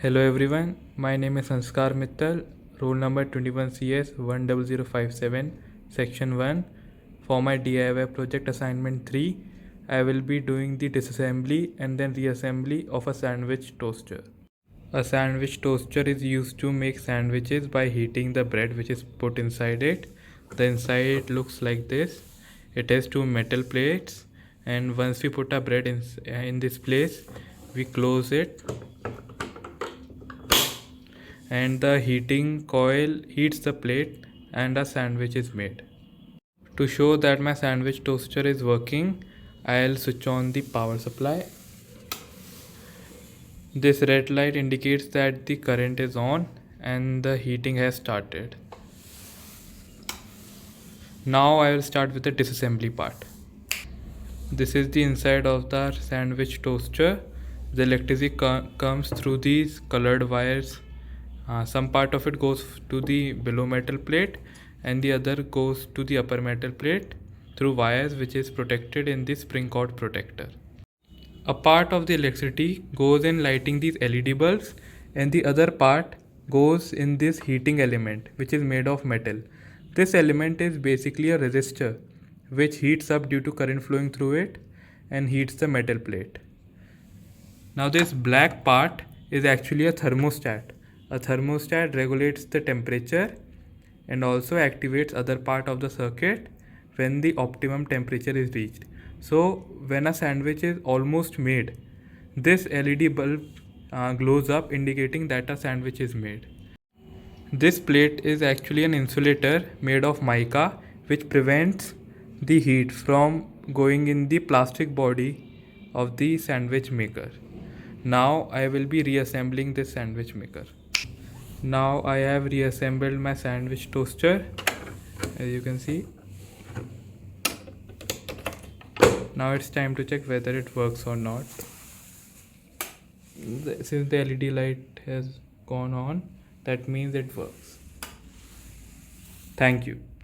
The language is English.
Hello everyone, my name is Sanskar Mittal, roll number 21CS 10057, section 1. For my DIY project assignment 3, I will be doing the disassembly and then reassembly of a sandwich toaster. A sandwich toaster is used to make sandwiches by heating the bread which is put inside it. The inside looks like this. It has two metal plates, and once we put our bread in this place, we close it and the heating coil heats the plate and a sandwich is made. To show that my sandwich toaster is working, I'll switch on the power supply. This red light indicates that the current is on and the heating has started. Now I will start with the disassembly part. This is the inside of the sandwich toaster. The electricity comes through these colored wires. Some part of it goes to the below metal plate and the other goes to the upper metal plate through wires which is protected in the spring cord protector. A part of the electricity goes in lighting these LED bulbs and the other part goes in this heating element which is made of metal. This element is basically a resistor which heats up due to current flowing through it and heats the metal plate. Now this black part is actually a thermostat. A thermostat regulates the temperature and also activates other part of the circuit when the optimum temperature is reached. So when a sandwich is almost made, this LED bulb glows up indicating that a sandwich is made. This plate is actually an insulator made of mica which prevents the heat from going in the plastic body of the sandwich maker. Now I will be reassembling this sandwich maker. Now I have reassembled my sandwich toaster, as you can see. Now it's time to check whether it works or not. Since the LED light has gone on, that means it works. Thank you.